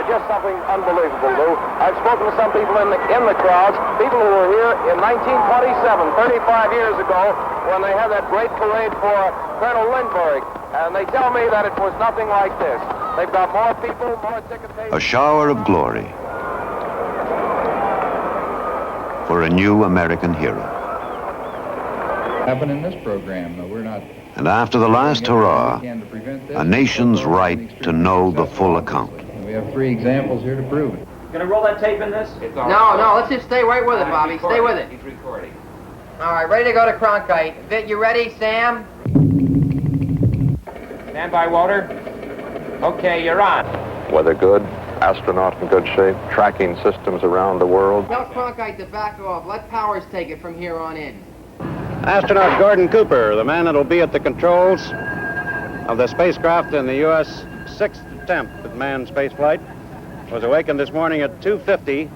just something unbelievable, Lou. I've spoken to some people in the crowds, people who were here in 1927, 35 years ago, when they had that great parade for Colonel Lindbergh, and they tell me that it was nothing like this. They've got more people, more ticket papers. A shower of glory for a new American hero. Happen in this program, though we're not. And after the last hurrah, a nation's right to know the full account. We have 3 examples here to prove it. Gonna roll that tape in this? No, let's just stay right with it, Bobby. Stay with it. He's recording. All right, ready to go to Cronkite. Vic, you ready, Sam? Stand by, Walter. Okay, you're on. Weather good, astronaut in good shape, tracking systems around the world. Tell Cronkite to back off. Let Powers take it from here on in. Astronaut Gordon Cooper, the man that'll be at the controls of the spacecraft in the U.S. 6th attempt at manned spaceflight, was awakened this morning at 2:50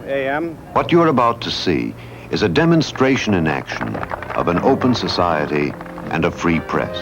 a.m. What you're about to see is a demonstration in action of an open society and a free press.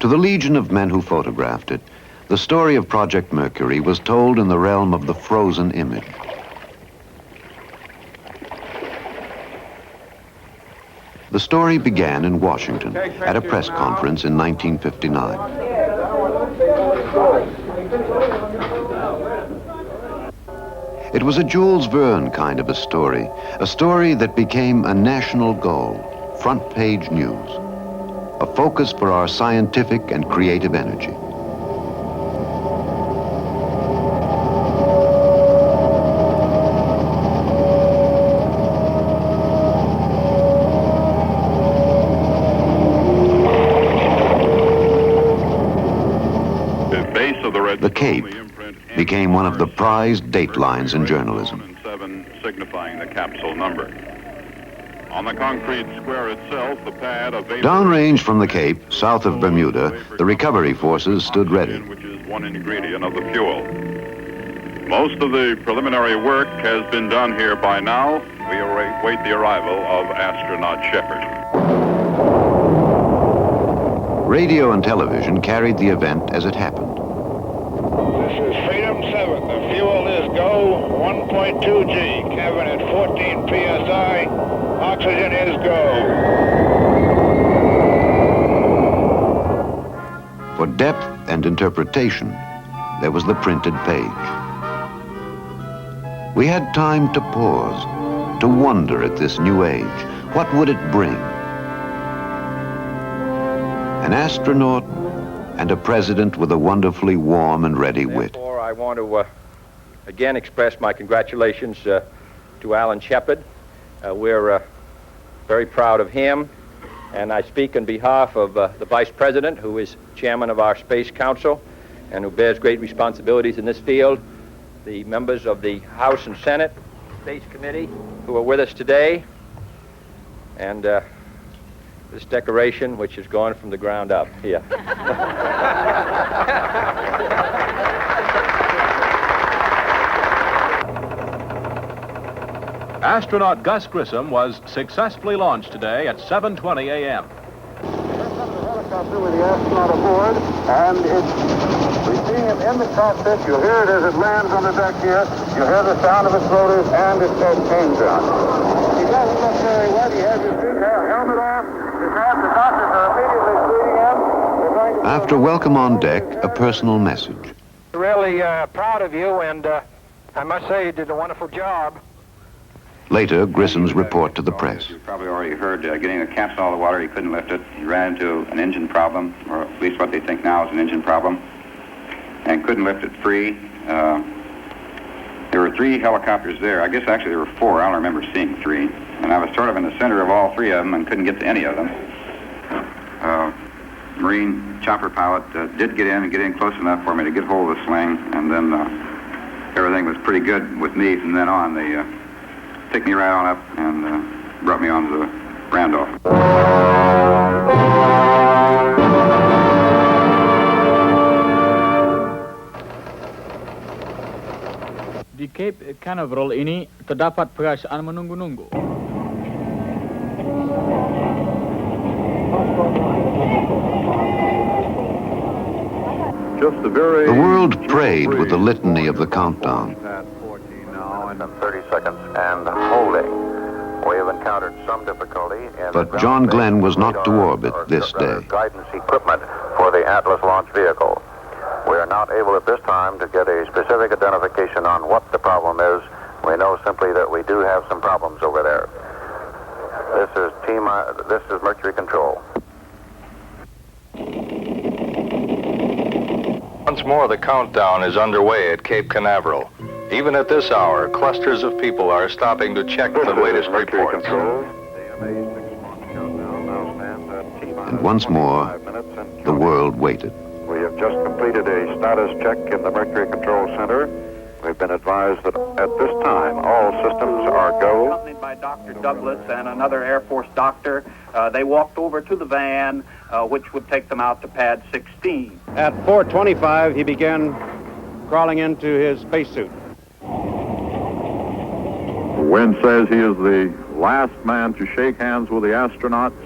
To the legion of men who photographed it, the story of Project Mercury was told in the realm of the frozen image. The story began in Washington at a press conference in 1959. It was a Jules Verne kind of a story that became a national goal, front page news. A focus for our scientific and creative energy. The Cape became one of the prized datelines in journalism. 7 signifying the capsule number. On the concrete square itself, the pad of downrange from the Cape, south of Bermuda, the recovery forces stood ready. Which is one ingredient of the fuel. Most of the preliminary work has been done here by now. We await the arrival of astronaut Shepard. Radio and television carried the event as it happened. This is Freedom 7. The fuel is go 1.2 G. Cabin at 14 psi. Oxygen is go. For depth and interpretation, there was the printed page. We had time to pause, to wonder at this new age. What would it bring? An astronaut and a president with a wonderfully warm and ready wit. Therefore, I want to again express my congratulations to Alan Shepard. We're very proud of him, and I speak on behalf of the Vice President, who is chairman of our Space Council and who bears great responsibilities in this field, the members of the House and Senate Space Committee who are with us today, and this decoration, which has gone from the ground up here. Astronaut Gus Grissom was successfully launched today at 7:20 a.m. The helicopter with the astronaut aboard, and we're seeing him in the cockpit. You'll hear it as it lands on the deck here. You'll hear the sound of its rotors and its engine on. He doesn't look very wet. He has his helmet off. The doctors are immediately treating him. After welcome on deck, a personal message. Really proud of you, and I must say you did a wonderful job. Later, Grissom's report to the press. You've probably already heard, getting the capsule out of the water, he couldn't lift it. He ran into an engine problem, or at least what they think now is an engine problem, and couldn't lift it free. There were 3 helicopters there. I guess actually there were 4. I don't remember seeing 3. And I was sort of in the center of all 3 of them and couldn't get to any of them. Marine chopper pilot did get in close enough for me to get hold of the sling, and then everything was pretty good with me from then on. They picked me right on up and brought me onto the Randolph. Di Cape Canaveral ini terdapat perasaan menunggu-nunggu. The world prayed with the litany of the countdown. 30 seconds and holding. We have encountered some difficulty in But John Glenn was not to orbit this day. guidance equipment for the Atlas launch vehicle. We are not able at this time to get a specific identification on what the problem is. We know simply that we do have some problems over there. This is Mercury Control. Once more, the countdown is underway at Cape Canaveral. Even at this hour, clusters of people are stopping to check the latest reports. And once more, the world waited. We have just completed a status check in the Mercury Control Center. We've been advised that at this time, all systems are go. Accompanied by Dr. Douglas and another Air Force doctor, they walked over to the van, which would take them out to pad 16. At 4:25, he began crawling into his spacesuit. Wynn says he is the last man to shake hands with the astronauts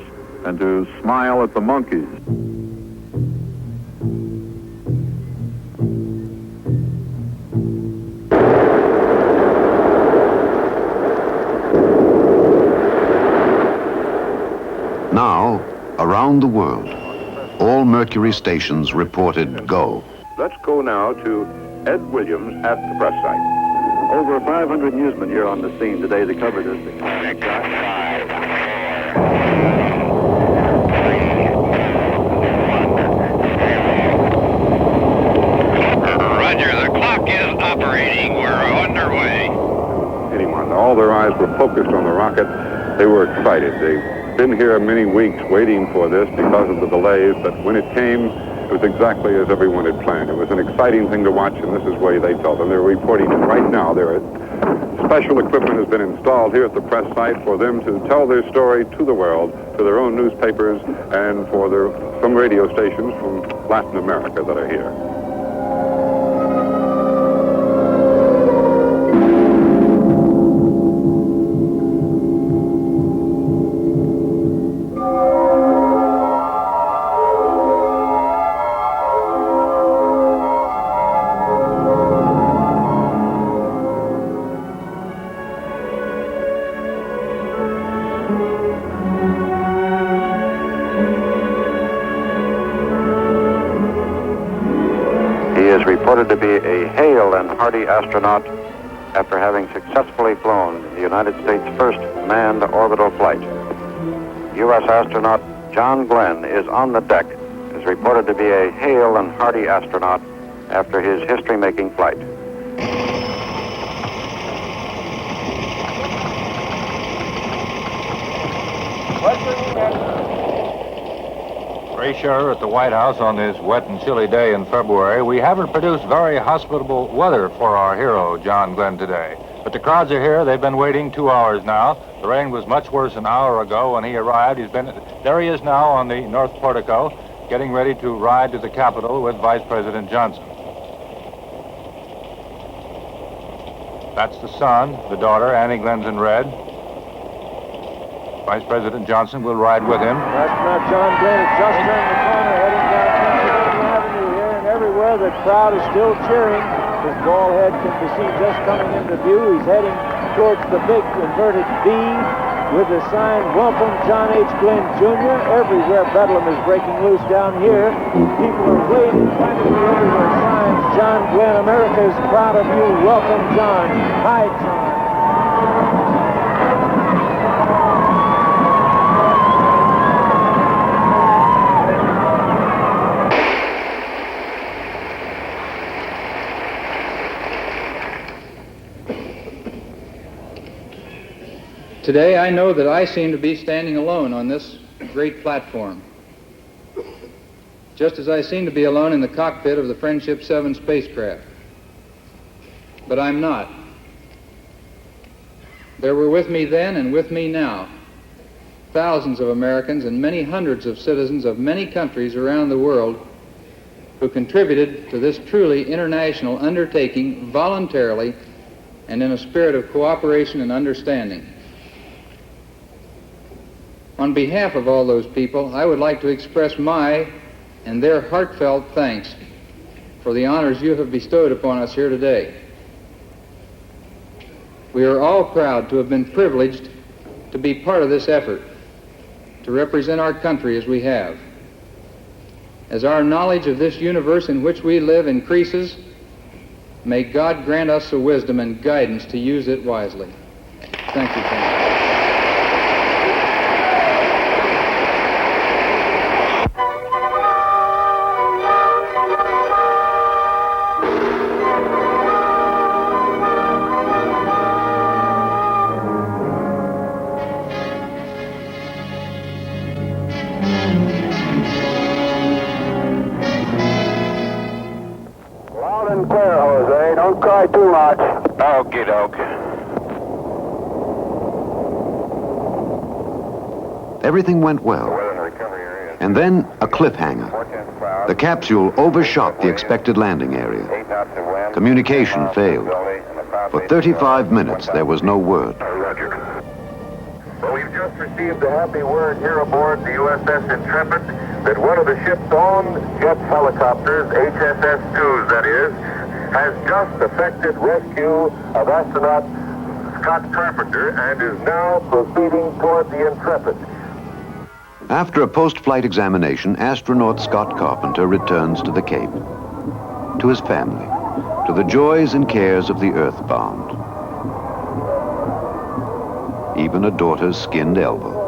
and to smile at the monkeys. Now, around the world, all Mercury stations reported go. Let's go now to Ed Williams at the press site. Over 500 newsmen here on the scene today to cover this. Roger, the clock is operating. We're underway. Anyone, all their eyes were focused on the rocket. They were excited. They've been here many weeks waiting for this because of the delays, but when it came, it was exactly as everyone had planned. It was an exciting thing to watch, and this is the way they felt. And they're reporting it right now. Special equipment has been installed here at the press site for them to tell their story to the world, to their own newspapers, and for some radio stations from Latin America that are here. Reported to be a hale and hearty astronaut after having successfully flown the United States' first manned orbital flight. U.S. astronaut John Glenn is on the deck, is reported to be a hale and hearty astronaut after his history-making flight. Ray Scherer at the White House on this wet and chilly day in February. We haven't produced very hospitable weather for our hero, John Glenn, today. But the crowds are here. They've been waiting 2 hours now. The rain was much worse an hour ago when he arrived. There he is now on the North Portico, getting ready to ride to the Capitol with Vice President Johnson. That's the son, the daughter, Annie Glenn's in red. Vice President Johnson will ride with him. Astronaut John Glenn has just turned the corner, heading down Pennsylvania Avenue here, and everywhere the crowd is still cheering. His ball head can be seen just coming into view. He's heading towards the big inverted V. with the sign, Welcome John H. Glenn Jr. Everywhere bedlam is breaking loose down here. People are waving frantically everywhere. Signs, John Glenn, America is proud of you. Welcome, John. Hi, John. Today, I know that I seem to be standing alone on this great platform, just as I seem to be alone in the cockpit of the Friendship 7 spacecraft. But I'm not. There were with me then and with me now thousands of Americans and many hundreds of citizens of many countries around the world who contributed to this truly international undertaking voluntarily and in a spirit of cooperation and understanding. On behalf of all those people, I would like to express my and their heartfelt thanks for the honors you have bestowed upon us here today. We are all proud to have been privileged to be part of this effort, to represent our country as we have. As our knowledge of this universe in which we live increases, may God grant us the wisdom and guidance to use it wisely. Thank you, Tom. Too much. Okie doke. Everything went well. And then a cliffhanger. The capsule overshot the expected landing area. Communication failed. For 35 minutes, there was no word. Well, we've just received the happy word here aboard the USS Intrepid that one of the ship's own jet helicopters, HSS-2s that is, has just effected rescue of astronaut Scott Carpenter and is now proceeding toward the Intrepid. After a post-flight examination, astronaut Scott Carpenter returns to the Cape, to his family, to the joys and cares of the earthbound. Even a daughter's skinned elbow.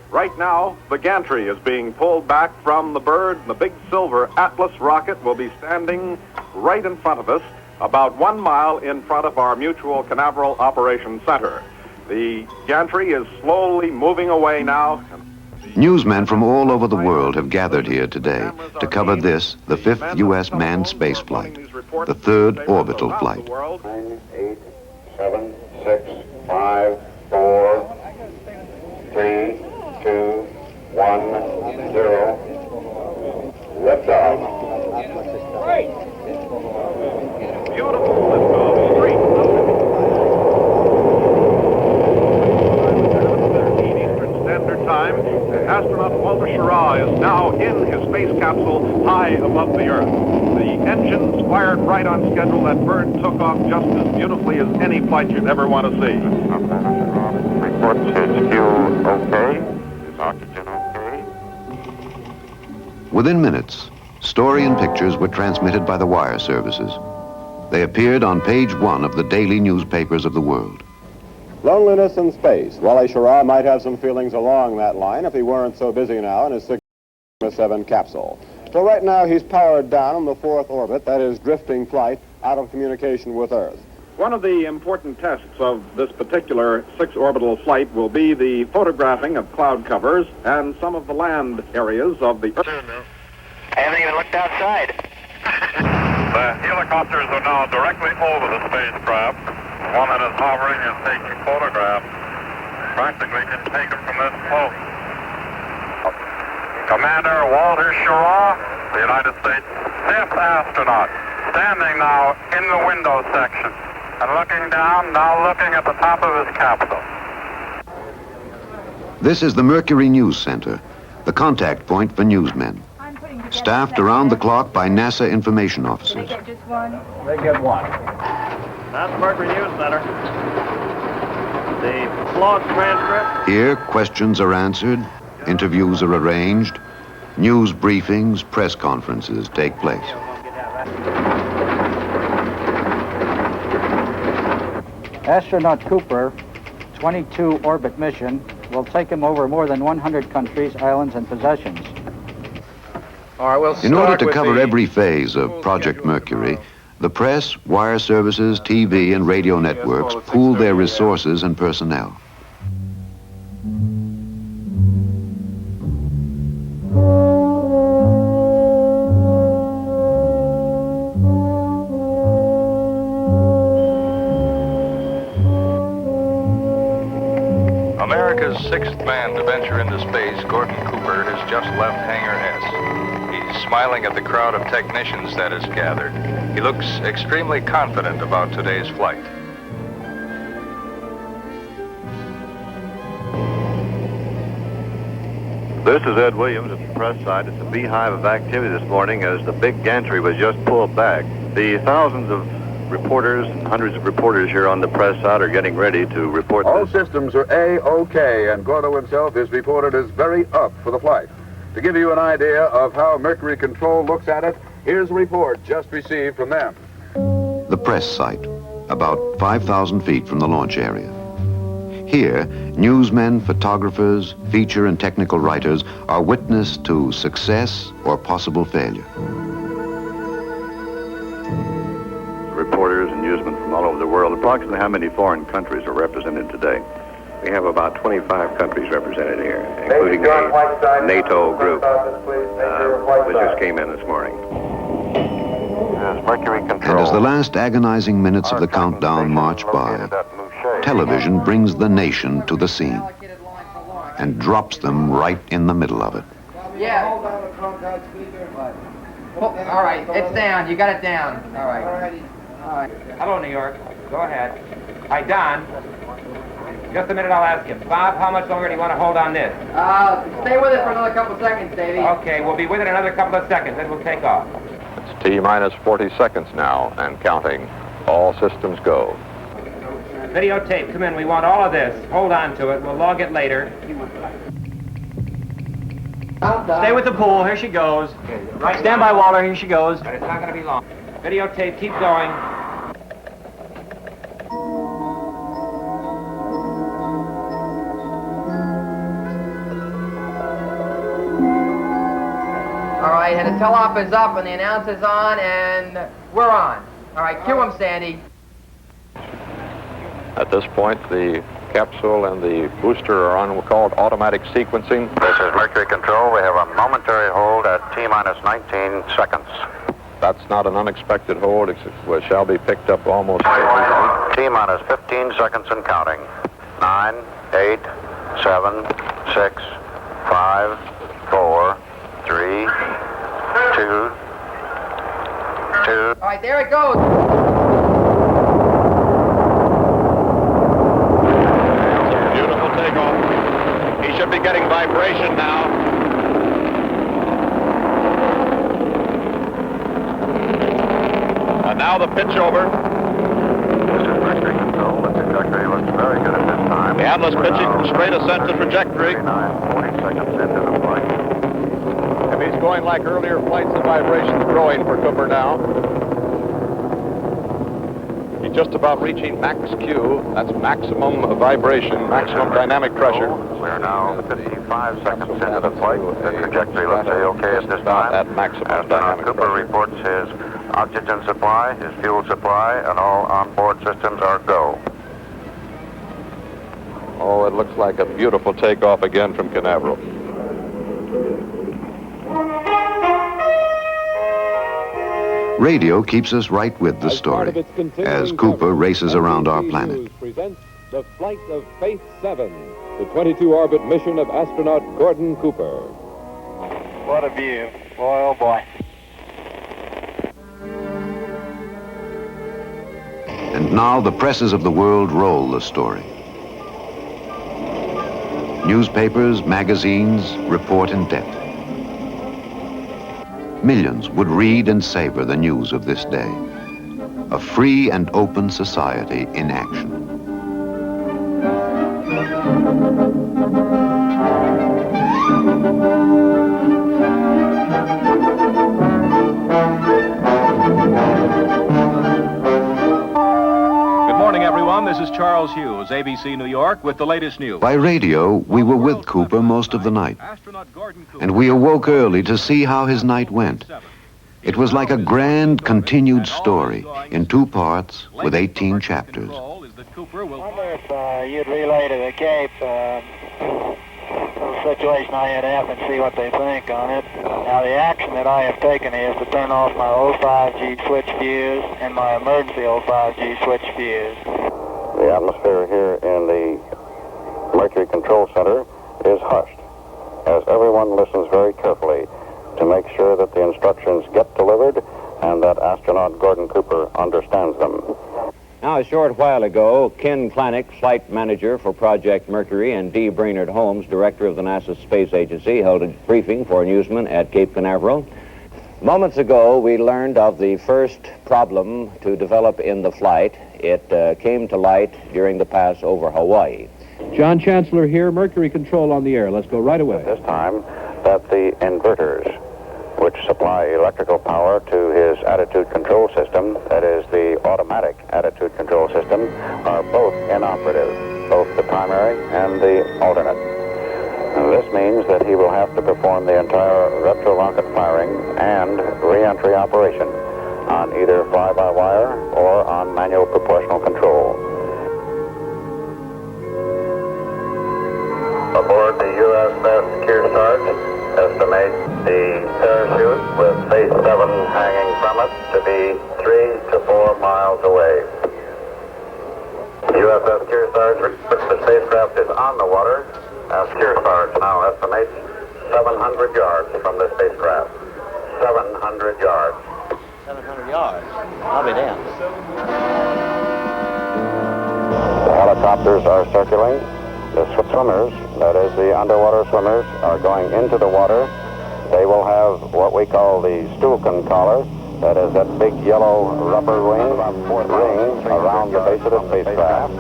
Right now, the gantry is being pulled back from the bird, and the big silver Atlas rocket will be standing right in front of us, about 1 mile in front of our Mutual Canaveral Operations Center. The gantry is slowly moving away now. Newsmen from all over the world have gathered here today to cover this, the 5th U.S. manned space flight, the 3rd orbital flight. 9, 8, 7, 6, 5, 4, 3, 2, 1, 0. Liftoff. Beautiful liftoff. Straight up. Eastern Standard Time. Astronaut Walter Schirra is now in his space capsule high above the Earth. The engines fired right on schedule. That bird took off just as beautifully as any flight you'd ever want to see. Reports his fuel okay. Oxygen okay? Within minutes, story and pictures were transmitted by the wire services. They appeared on page 1 of the daily newspapers of the world. Loneliness in space. Wally Schirra might have some feelings along that line if he weren't so busy now in his 6-7 capsule. So right now he's powered down on the 4th orbit, that is drifting flight, out of communication with Earth. One of the important tests of this particular 6-orbital flight will be the photographing of cloud covers and some of the land areas of the Earth. I haven't even looked outside. The helicopters are now directly over the spacecraft. One that is hovering is taking photographs. Practically can take them from this post. Commander Walter Schirra, the United States 5th astronaut, standing now in the window section and looking down, now looking at the top of his capsule. This is the Mercury News Center, the contact point for newsmen. staffed around the clock by NASA information officers. They get just one? They get one. That's Mercury News Center. The flawed transcript. Here, questions are answered, interviews are arranged, news briefings, press conferences take place. Astronaut Cooper, 22 orbit mission, will take him over more than 100 countries, islands, and possessions. All right, we'll In order start to with cover the- every phase of Project Mercury, the press, wire services, TV, and radio networks pool their resources and personnel. America's sixth man to venture into space, Gordon Cooper, has just left Hangar S. He's smiling at the crowd of technicians that has gathered. He looks extremely confident about today's flight. This is Ed Williams at the press side. It's a beehive of activity this morning as the big gantry was just pulled back. The thousands of reporters and hundreds of reporters here on the press side are getting ready to report All this. systems are A-OK, and Gordo himself is reported as very up for the flight. To give you an idea of how Mercury Control looks at it, here's a report just received from them. The press site, about 5,000 feet from the launch area. Here, newsmen, photographers, feature and technical writers are witness to success or possible failure. Reporters and newsmen from all over the world. Approximately how many foreign countries are represented today? We have about 25 countries represented here, including a NATO group, which just came in this morning. Mercury And as the last agonizing minutes of the countdown march by, television brings the nation to the scene and drops them right in the middle of it. Yeah. Oh, all right, it's down. You got it down. All right. All right. Hello, New York. Go ahead. Hi, Don. Just a minute, I'll ask him. Bob, how much longer do you want to hold on this? Stay with it for another couple seconds, Davey. Okay, we'll be with it another couple of seconds, then we'll take off. It's T-minus 40 seconds now and counting. All systems go. Videotape, come in. We want all of this. Hold on to it. We'll log it later. Stay with the pool. Here she goes. Right. Stand by, Walter. Here she goes. But it's not going to be long. Videotape, keep going. All right, and the tell-off is up, and the announcer's on, and we're on. All right, cue him, Sandy. At this point, the capsule and the booster are on what's called automatic sequencing. This is Mercury Control. We have a momentary hold at T-minus 19 seconds. That's not an unexpected hold. It shall be picked up almost T-minus 15 seconds and counting. 9, 8, 7, 6, 5, 4, 3, 2. All right, there it goes. Beautiful takeoff. He should be getting vibration now. And now the pitch over. This is Mercury Control. The trajectory looks very good at this time. The Atlas pitching from straight ascent to trajectory. 40 seconds into the flight. If he's going like earlier flights, the vibration's growing for Cooper now. He's just about reaching max Q. That's maximum vibration, maximum dynamic pressure. We are now 55 seconds into the flight. The trajectory looks okay at this time. At maximum Astronaut Cooper reports his oxygen supply, his fuel supply, and all onboard systems are go. Oh, it looks like a beautiful takeoff again from Canaveral. Radio keeps us right with the story as Cooper races around our planet. Presents the flight of Faith 7, the 22-orbit mission of astronaut Gordon Cooper. What a view. Boy, oh boy. And now the presses of the world roll the story. Newspapers, magazines report in depth. millions would read and savor the news of this day. A free and open society in action. Good morning, everyone. This is Charles Hughes, ABC New York, with the latest news. By radio, we were with Cooper most of the night, and we awoke early to see how his night went. It was like a grand, continued story in 2 parts with 18 chapters. I wonder if you'd relay to the Cape the situation I had happened and see what they think on it. Now, the action that I have taken is to turn off my 05G switch fuse and my emergency 05G switch fuse. The atmosphere here in the Mercury Control Center is hushed as everyone listens very carefully to make sure that the instructions get delivered and that astronaut Gordon Cooper understands them. Now, a short while ago, Ken Klanick, flight manager for Project Mercury, and D. Brainerd Holmes, director of the NASA Space Agency, held a briefing for newsmen at Cape Canaveral. Moments ago, we learned of the first problem to develop in the flight. It came to light during the pass over Hawaii. John Chancellor here, Mercury Control on the air. Let's go right away. This time that the inverters, which supply electrical power to his attitude control system, that is the automatic attitude control system, are both inoperative, both the primary and the alternate. And this means that he will have to perform the entire retro-rocket firing and re-entry operation on either fly-by-wire or on manual proportional control. Aboard the USS Kearsarge, estimate the parachute with phase 7 hanging from it to be 3 to 4 miles away. USS Kearsarge reports the spacecraft is on the water, as Kearsarge now estimates 700 yards from the spacecraft. 700 yards. 700 yards. I'll be damned. The helicopters are circling. The swimmers, that is the underwater swimmers, are going into the water. They will have what we call the Stulken collar, that is that big yellow rubber ring around the base of the spacecraft.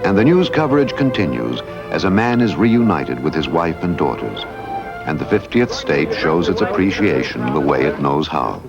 And the news coverage continues as a man is reunited with his wife and daughters. And the 50th state shows its appreciation the way it knows how.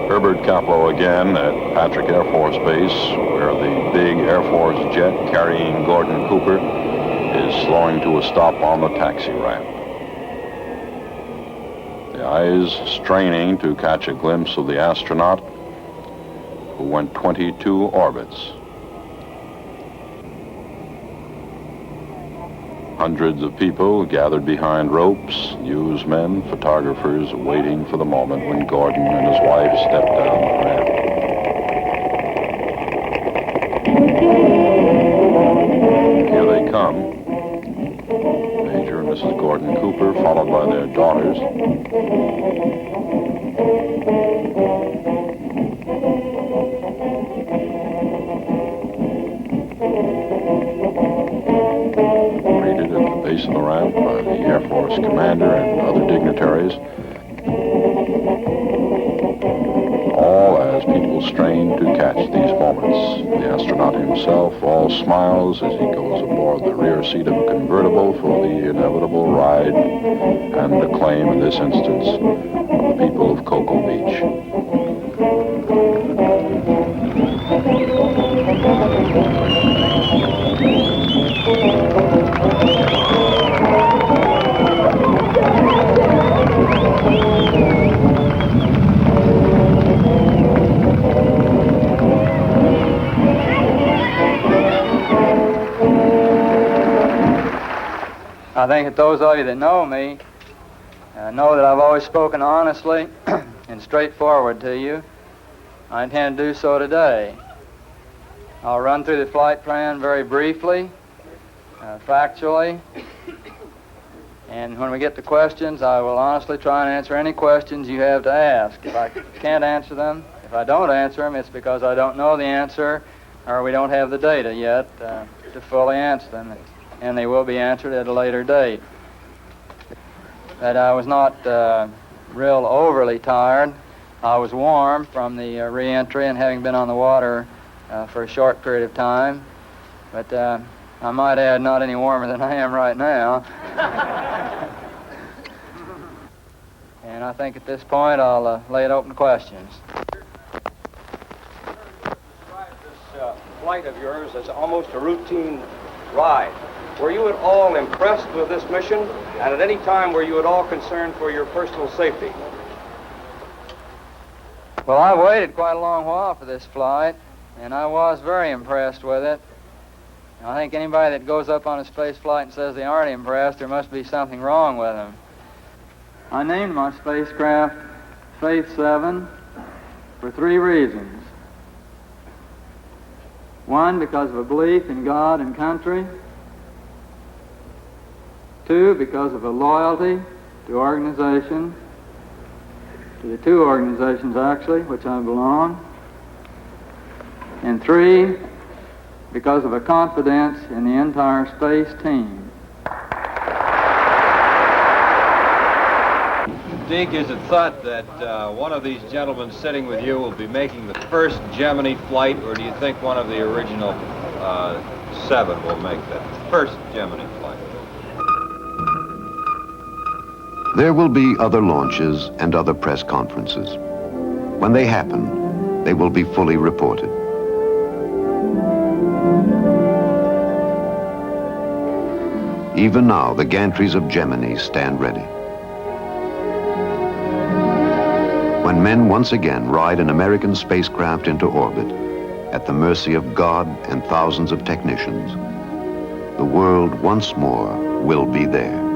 Herbert Kaplow again at Patrick Air Force Base, where the big Air Force jet carrying Gordon Cooper is slowing to a stop on the taxi ramp. The eyes straining to catch a glimpse of the astronaut who went 22 orbits. Hundreds of people gathered behind ropes, newsmen, photographers, waiting for the moment when Gordon and his wife stepped down the ramp. Here they come. Major and Mrs. Gordon Cooper, followed by their daughters. Greeted at the base of the ramp by the Air Force commander and other dignitaries. All as people strain to catch these moments. The astronaut himself all smiles as he goes aboard the rear seat of a convertible for the inevitable ride and acclaim, in this instance, of the people of Cocoa Beach. I think that those of you that know me know that I've always spoken honestly and straightforward to you. I intend to do so today. I'll run through the flight plan very briefly, factually, and when we get to questions, I will honestly try and answer any questions you have to ask. If I can't answer them, if I don't answer them, it's because I don't know the answer or we don't have the data yet to fully answer them, and they will be answered at a later date. That I was not real overly tired. I was warm from the re-entry and having been on the water for a short period of time, but I might add not any warmer than I am right now. And I think at this point I'll lay it open to questions. This flight of yours is almost a routine ride. Were you at all impressed with this mission? And at any time were you at all concerned for your personal safety? Well, I waited quite a long while for this flight, and I was very impressed with it. I think anybody that goes up on a space flight and says they aren't impressed, there must be something wrong with them. I named my spacecraft Faith 7 for 3 reasons. 1, because of a belief in God and country. 2, because of a loyalty to organizations, to the 2 organizations actually, which I belong. And 3, because of a confidence in the entire space team. Deke, is it thought that one of these gentlemen sitting with you will be making the first Gemini flight, or do you think one of the original 7 will make that first Gemini flight? There will be other launches and other press conferences. When they happen, they will be fully reported. Even now, the gantries of Gemini stand ready. When men once again ride an American spacecraft into orbit, at the mercy of God and thousands of technicians, the world once more will be there.